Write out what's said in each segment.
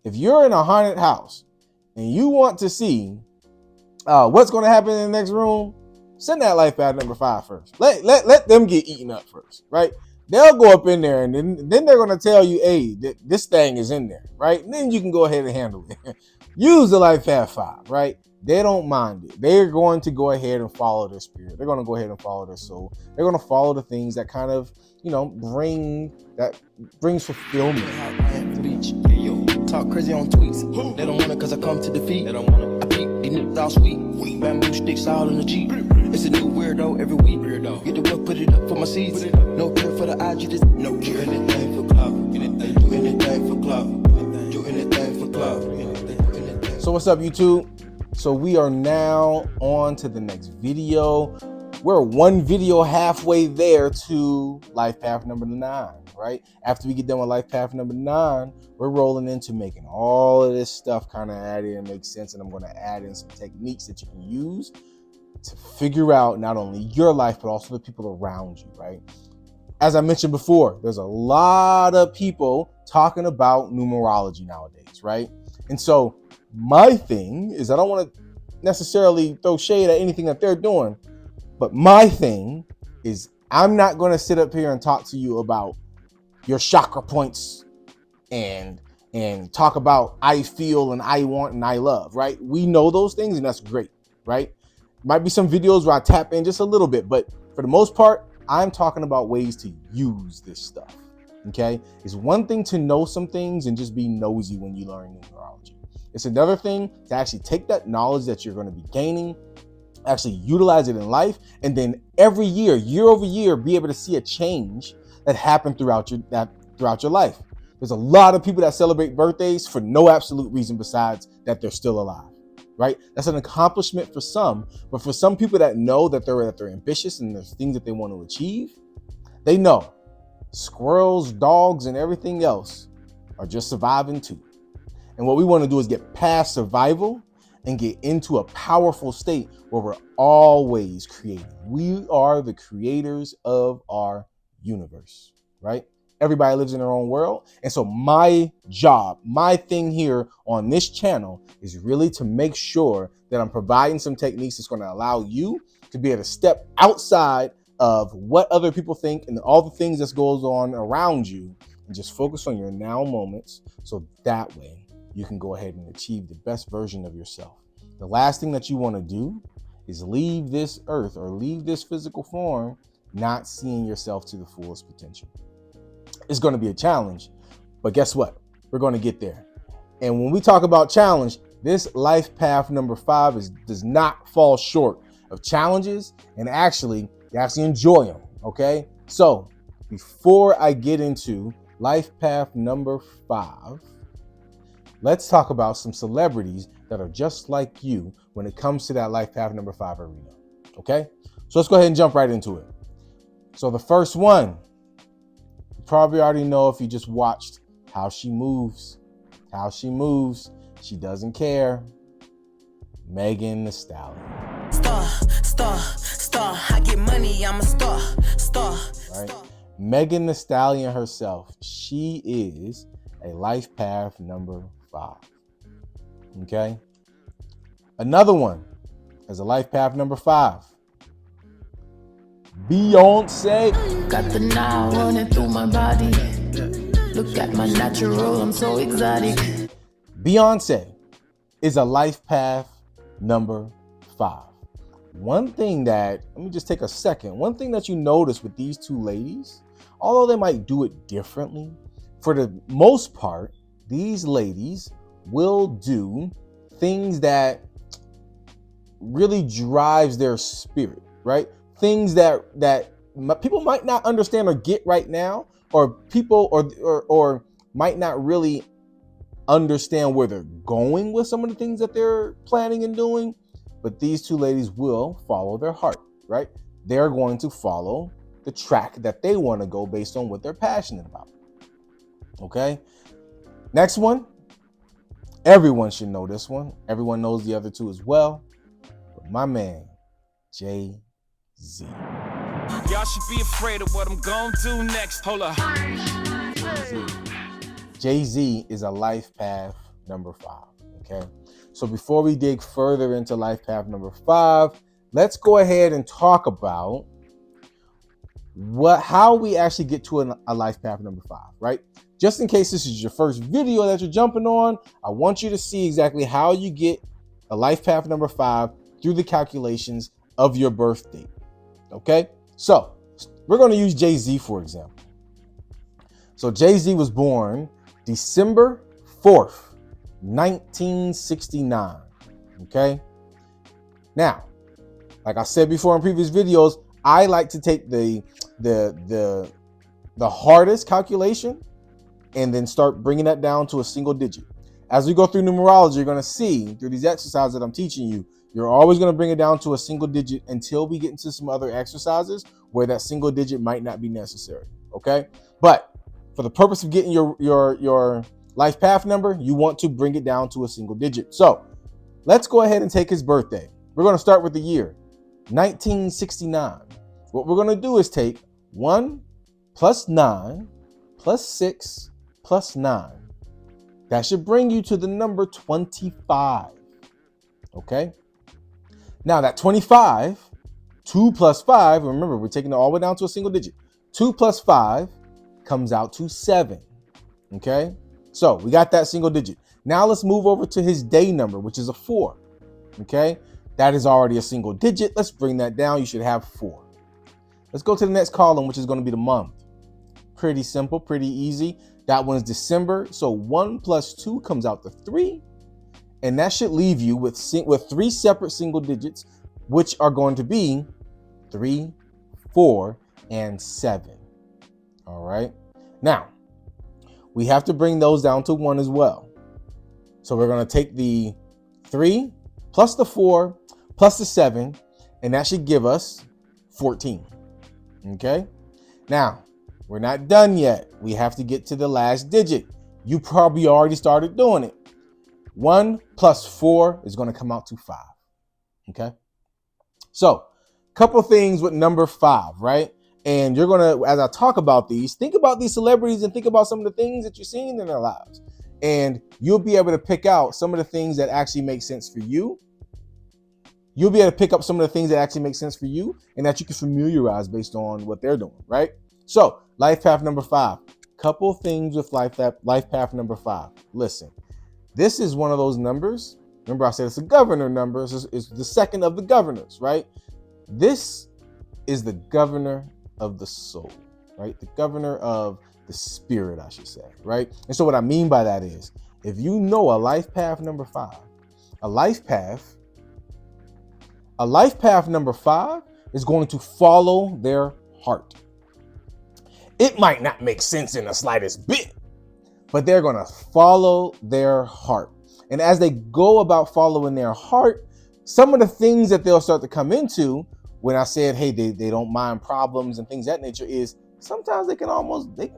If you're in a haunted house and you want to see what's going to happen in the next room, send that life path number 5 first. Let them get eaten up first, right? They'll go up in there and then they're going to tell you, hey, this thing is in there, right? And then you can go ahead and handle it. Use the life path 5, right? They don't mind it. They're going to go ahead and follow their spirit. They're going to go ahead and follow their soul. They're going to follow the things that kind of, brings fulfillment. Talk crazy on tweets. They don't want it cause I come to defeat. They don't want it. I peep, these niggas all sweet. Bamboo sticks all in the Jeep. It's a new weirdo every week. Get the work, put it up for my seeds. No care for the IG, just no care. Do anything for club. Do anything for club. Do anything for club. So what's up, YouTube? So we are now on to the next video. We're one video halfway there to life path number 9, right? After we get done with life path number 9, we're rolling into making all of this stuff kind of add in and make sense. And I'm going to add in some techniques that you can use to figure out not only your life, but also the people around you, right? As I mentioned before, there's a lot of people talking about numerology nowadays, right? And so my thing is I don't want to necessarily throw shade at anything that they're doing, but my thing is I'm not going to sit up here and talk to you about your chakra points and talk about I feel and I want and I love, right? We know those things and that's great, right? Might be some videos where I tap in just a little bit, but for the most part, I'm talking about ways to use this stuff, okay? It's one thing to know some things and just be nosy when you learn numerology. It's another thing to actually take that knowledge that you're going to be gaining, actually utilize it in life, and then every year over year, be able to see a change that happened throughout your life. There's a lot of people that celebrate birthdays for no absolute reason besides that they're still alive, right? That's an accomplishment for some, but for some people that know that they're ambitious and there's things that they want to achieve, they know squirrels, dogs, and everything else are just surviving too. And what we want to do is get past survival and get into a powerful state where we're always creating. We are the creators of our universe, right? Everybody lives in their own world. And so my job, my thing here on this channel is really to make sure that I'm providing some techniques that's going to allow you to be able to step outside of what other people think and all the things that goes on around you and just focus on your now moments. So that way you can go ahead and achieve the best version of yourself. The last thing that you want to do is leave this earth or leave this physical form not seeing yourself to the fullest potential. It's going to be a challenge, but guess what? We're going to get there. And when we talk about challenge, this life path number 5 does not fall short of challenges, and you actually enjoy them, okay? So before I get into life path number 5, let's talk about some celebrities that are just like you when it comes to that life path number 5 arena, okay? So let's go ahead and jump right into it. So the first one, you probably already know if you just watched how she moves. She doesn't care. Megan Thee Stallion. Star. I get money, I'm a star. Right? Megan Thee Stallion herself, she is a life path number 5. Okay. Another one as a life path number 5. Beyonce. Got the now running through my body. Look at my natural, I'm so exotic. Beyonce is a life path number 5. One thing that, let me just take a second. One thing that you notice with these two ladies, although they might do it differently, for the most part, these ladies will do things that really drives their spirit, right? Things that people might not understand or get right now, or people or might not really understand where they're going with some of the things that they're planning and doing. But these two ladies will follow their heart, right? They're going to follow the track that they want to go based on what they're passionate about. Okay. Next one. Everyone should know this one. Everyone knows the other two as well. But my man, Jay-Z. Y'all should be afraid of what I'm gonna do next. Hold up. Jay-Z is a life path number 5. Okay. So before we dig further into life path number 5, let's go ahead and talk about how we actually get to a life path number 5, right? Just in case this is your first video that you're jumping on, I want you to see exactly how you get a life path number 5 through the calculations of your birth date. Okay, so we're going to use Jay-Z for example. So Jay-Z was born December 4th, 1969. Okay, now, like I said before in previous videos, I like to take the hardest calculation and then start bringing that down to a single digit. As we go through numerology, you're going to see through these exercises that I'm teaching you, you're always going to bring it down to a single digit until we get into some other exercises where that single digit might not be necessary. Okay, but for the purpose of getting your life path number, you want to bring it down to a single digit. So let's go ahead and take his birthday. We're going to start with the year 1969. What we're going to do is take 1 plus 9 plus 6 plus 9. That should bring you to the number 25. Okay. Now that 25, 2 plus 5, remember we're taking it all the way down to a single digit. 2 plus 5 comes out to 7. Okay. So we got that single digit. Now let's move over to his day number, which is a 4. Okay. That is already a single digit. Let's bring that down. You should have 4. Let's go to the next column, which is going to be the month. Pretty simple, pretty easy. That one's December. So 1 plus 2 comes out to 3. And that should leave you with 3 separate single digits, which are going to be 3, 4, and 7. All right. Now, we have to bring those down to 1 as well. So we're going to take the 3 plus the 4 plus the 7, and that should give us 14. Okay. Now, we're not done yet. We have to get to the last digit. You probably already started doing it. 1 plus 4 is going to come out to 5. Okay. So, couple things with number 5, right? And you're going to, as I talk about these, think about these celebrities and think about some of the things that you're seeing in their lives. And you'll be able to pick out some of the things that actually make sense for you. You'll be able to pick up some of the things that actually make sense for you and that you can familiarize based on what they're doing, right? So, life path number 5. Couple things with life path number 5. Listen, this is one of those numbers. Remember, I said it's a governor number. It's the second of the governors, right? This is the governor of the soul, right? The governor of the spirit, I should say, right? And so what I mean by that is, if you know a life path number 5, a life path number 5 is going to follow their heart. It might not make sense in the slightest bit, but they're going to follow their heart. And as they go about following their heart, some of the things that they'll start to come into, when I said, hey, they don't mind problems and things of that nature, is sometimes they can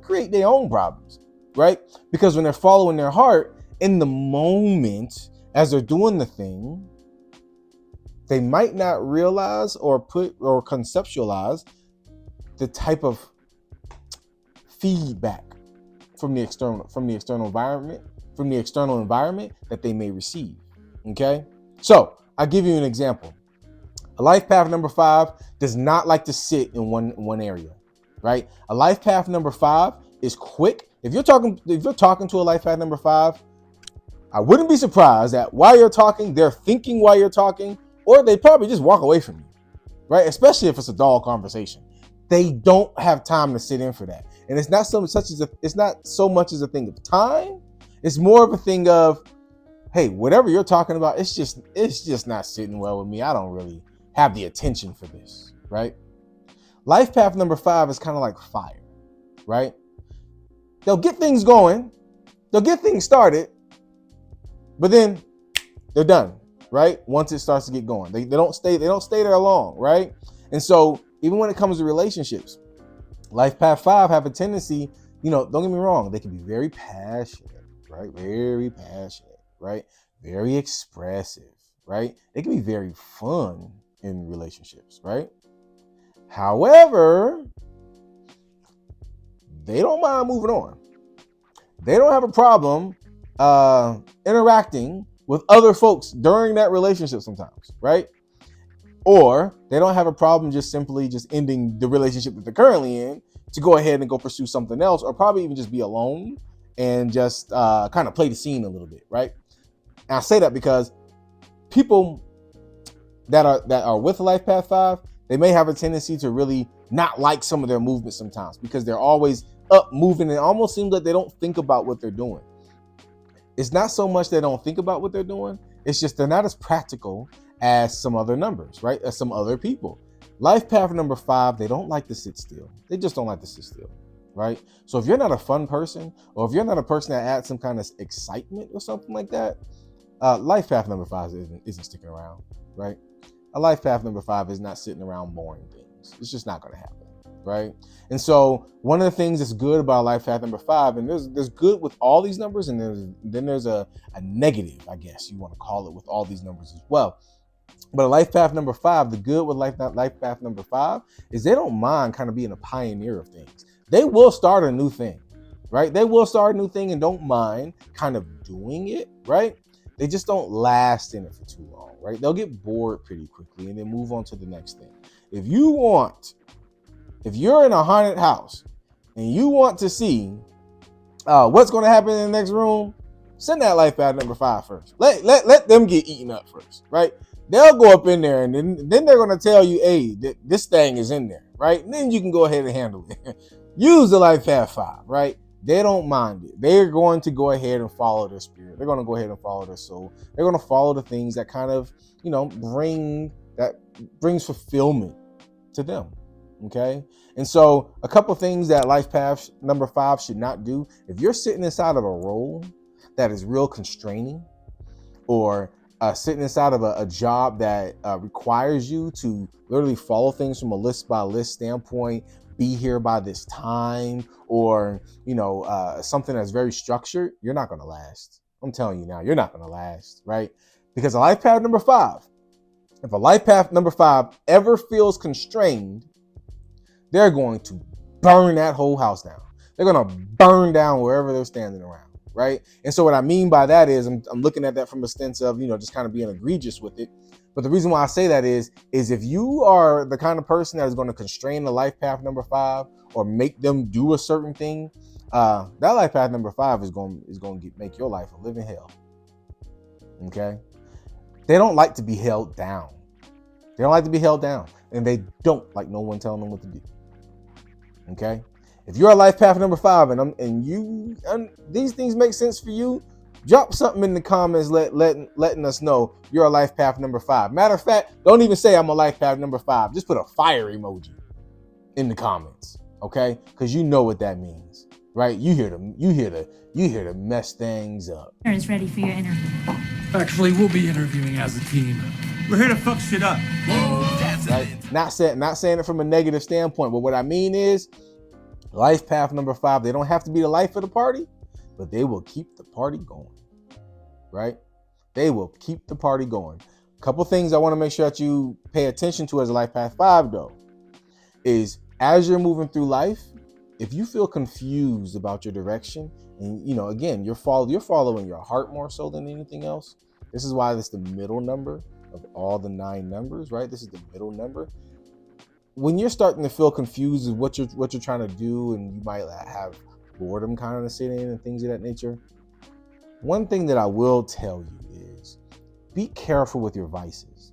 create their own problems, right? Because when they're following their heart, in the moment, as they're doing the thing, they might not realize or conceptualize the type of feedback from the external environment that they may receive. Okay, so I'll give you an example. A life path number 5 does not like to sit in one area, right? A life path number 5 is quick. If you're talking to a life path number 5, I wouldn't be surprised that while you're talking, they're thinking while you're talking, or they probably just walk away from you, right? Especially if it's a dull conversation. They don't have time to sit in for that. And it's not so much as a thing of time. It's more of a thing of, hey, whatever you're talking about, it's just not sitting well with me. I don't really have the attention for this, right? Life path number 5 is kind of like fire, right? They'll get things going, they'll get things started, but then they're done, right? Once it starts to get going, they don't stay there long, right? And so even when it comes to relationships, life path 5 have a tendency, don't get me wrong, they can be very passionate, right? Very passionate, right? Very expressive, right? They can be very fun in relationships, right? However, they don't mind moving on. They don't have a problem interacting with other folks during that relationship sometimes, right? Or they don't have a problem just simply just ending the relationship that they're currently in to go ahead and go pursue something else, or probably even just be alone and just kind of play the scene a little bit, right? And I say that because people that are with Life Path 5, they may have a tendency to really not like some of their movements sometimes because they're always up moving. It almost seems like they don't think about what they're doing. It's not so much they don't think about what they're doing. It's just they're not as practical as some other numbers, right? As some other people. Life Path number 5, they don't like to sit still. They just don't like to sit still, right? So if you're not a fun person, or if you're not a person that adds some kind of excitement or something like that, Life Path number 5 isn't sticking around, right? A Life Path number 5 is not sitting around boring things. It's just not going to happen, right? And so one of the things that's good about Life Path number 5, and there's good with all these numbers, and then there's a negative, I guess you want to call it, with all these numbers as well. But a Life Path number 5, the good with Life Path number 5 is they don't mind kind of being a pioneer of things. They will start a new thing, right? They will start a new thing and don't mind kind of doing it, right? They just don't last in it for too long, right? They'll get bored pretty quickly and then move on to the next thing. If you're in a haunted house and you want to see what's going to happen in the next room, send that Life Path number 5 first. Let them get eaten up first, right? They'll go up in there and then they're going to tell you, hey, this thing is in there, right? And then you can go ahead and handle it. Use the Life Path 5, right? They don't mind it. They're going to go ahead and follow their spirit. They're going to go ahead and follow their soul. They're going to follow the things that kind of, brings fulfillment to them. Okay. And so a couple things that Life Path number 5 should not do. If you're sitting inside of a role that is real constraining, or sitting inside of a job that requires you to literally follow things from a list by list standpoint, be here by this time, or something that's very structured, you're not going to last. I'm telling you now, you're not going to last, right? Because a Life Path number 5, if a Life Path number 5 ever feels constrained, they're going to burn that whole house down. They're going to burn down wherever they're standing around, right? And so what I mean by that is I'm looking at that from a stance of, just kind of being egregious with it. But the reason why I say that is if you are the kind of person that is going to constrain the Life Path number 5 or make them do a certain thing, that Life Path number 5 is going to make your life a living hell. Okay? They don't like to be held down. They don't like to be held down, and they don't like no one telling them what to do. Okay? If you're a Life Path number 5 and these things make sense for you, drop something in the comments letting us know you're a Life Path number 5. Matter of fact, don't even say I'm a Life Path number 5. Just put a fire emoji in the comments, okay? Because you know what that means, right? You here to mess things up. Is ready for your interview. Actually, we'll be interviewing as a team. We're here to fuck shit up. Right? Not saying it from a negative standpoint, but what I mean is Life Path number 5, they don't have to be the life of the party, but they will keep the party going, right? They will keep the party going. A couple things I want to make sure that you pay attention to as a Life Path 5, though, is as you're moving through life, if you feel confused about your direction, and again, you're following your heart more so than anything else. This is why this is the middle number of all the 9 numbers, right? This is the middle number. When you're starting to feel confused with what you're trying to do, and you might have boredom kind of sitting in and things of that nature, one thing that I will tell you is be careful with your vices.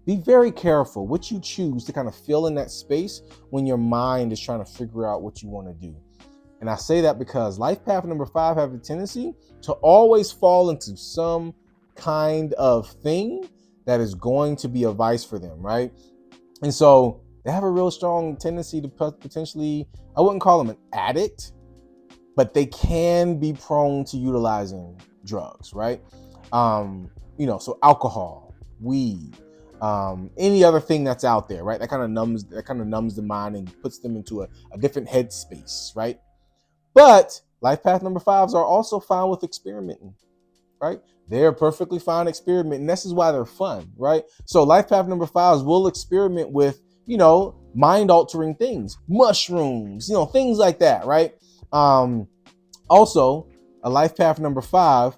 Be very careful what you choose to kind of fill in that space when your mind is trying to figure out what you want to do. And I say that because Life Path number 5 have a tendency to always fall into some kind of thing that is going to be a vice for them, right? And so they have a real strong tendency to potentially, I wouldn't call them an addict, but they can be prone to utilizing drugs, right? So alcohol, weed, any other thing that's out there, right? That kind of numbs the mind and puts them into a different headspace, right? But Life Path number 5s are also fine with experimenting, right? They're perfectly fine experimenting. This is why they're fun, right? So Life Path number 5s will experiment with, mind altering things, mushrooms, things like that, right? Also, a Life Path number 5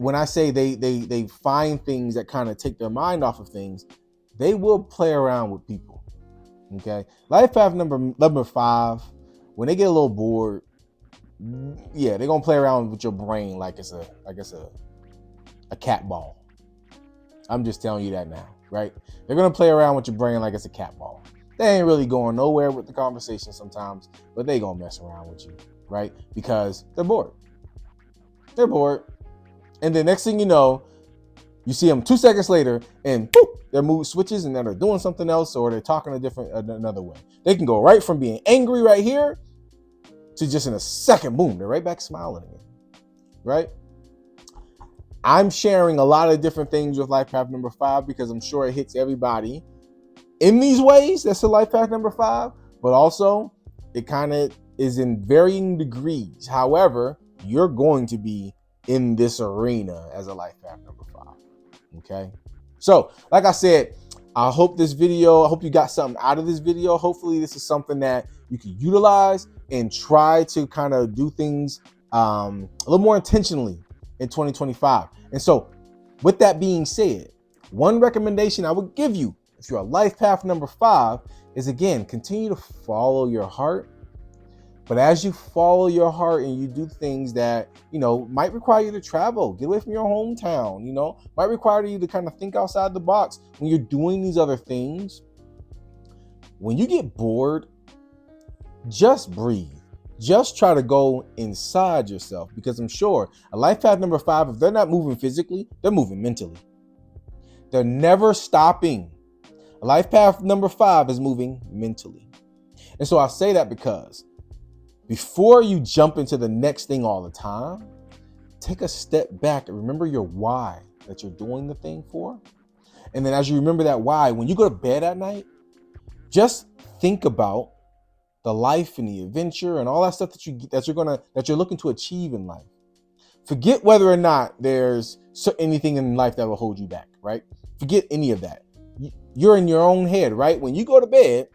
when I say they find things that kind of take their mind off of things, they will play around with people. Okay, life path number 5, when they get a little bored, yeah, they're gonna play around with your brain like it's a cat ball. I'm just telling you that now, right? They're gonna play around with your brain like it's a cat ball. They ain't really going nowhere with the conversation sometimes, but they gonna mess around with you, right? Because they're bored. They're bored. And the next thing you know, you see them 2 seconds later and boop, their mood switches and then they're doing something else or they're talking another way. They can go right from being angry right here to just in a second, boom, they're right back smiling again, right? I'm sharing a lot of different things with life path number 5 because I'm sure it hits everybody in these ways. That's the life path number 5, but also it kind of is in varying degrees. However, you're going to be in this arena as a life path number 5. Okay. So like I said, I hope you got something out of this video. Hopefully this is something that you can utilize and try to kind of do things a little more intentionally in 2025. And so with that being said, one recommendation I would give you if you're a life path number 5 is, again, continue to follow your heart. But as you follow your heart and you do things that, might require you to travel, get away from your hometown, might require you to kind of think outside the box when you're doing these other things. When you get bored, just breathe. Just try to go inside yourself, because I'm sure a life path number 5, if they're not moving physically, they're moving mentally. They're never stopping. A life path number 5 is moving mentally. And so I say that because before you jump into the next thing all the time, take a step back and remember your why that you're doing the thing for. And then as you remember that why, when you go to bed at night, just think about the life and the adventure and all that stuff that you're looking to achieve in life. Forget whether or not there's anything in life that will hold you back, right? Forget any of that. You're in your own head, right? When you go to bed,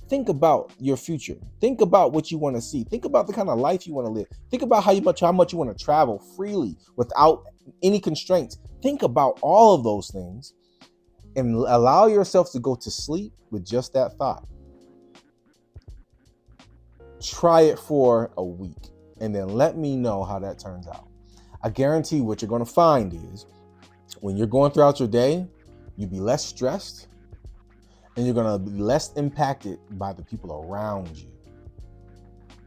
think about your future. Think about what you want to see. Think about the kind of life you want to live. Think about how much you want to travel freely without any constraints. Think about all of those things and allow yourself to go to sleep with just that thought. Try it for a week and then let me know how that turns out. I guarantee what you're going to find is when you're going throughout your day, you'll be less stressed and you're going to be less impacted by the people around you.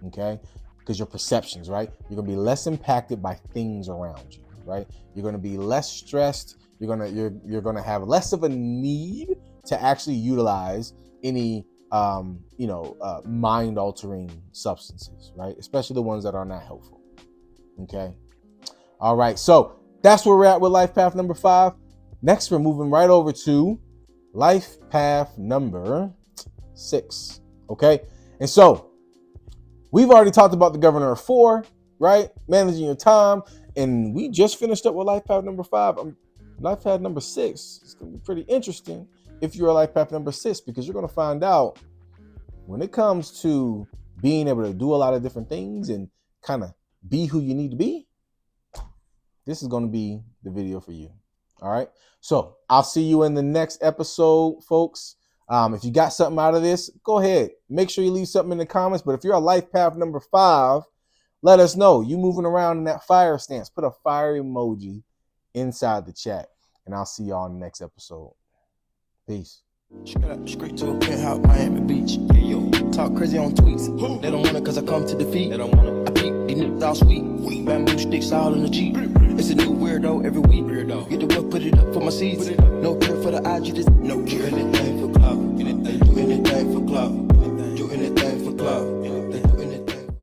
Okay? Because your perceptions, right? You're going to be less impacted by things around you, right? You're going to be less stressed. You're going to have less of a need to actually utilize any mind-altering substances, right? Especially the ones that are not helpful. Okay. All right. So that's where we're at with life path number 5. Next, we're moving right over to life path number 6. Okay. And so we've already talked about the governor of 4, right? Managing your time. And we just finished up with life path number 5. Life path number 6 is going to be pretty interesting if you're a life path number 6, because you're going to find out when it comes to being able to do a lot of different things and kind of be who you need to be, this is going to be the video for you. All right. So I'll see you in the next episode, folks. If you got something out of this, go ahead. Make sure you leave something in the comments. But if you're a life path number 5, let us know. You moving around in that fire stance. Put a fire emoji inside the chat. And I'll see y'all in the next episode. Peace. Straight to a penthouse, Miami Beach. Yeah, yo, talk crazy on tweets. They don't want it cause I come to defeat. They don't want it. I peep, these niggas all sweet. Bamboo sticks all in the Jeep. It's a new weirdo every week. Get the work, put it up for my seeds. No care for the IG, just no care. Anything for clout. Anything for clout.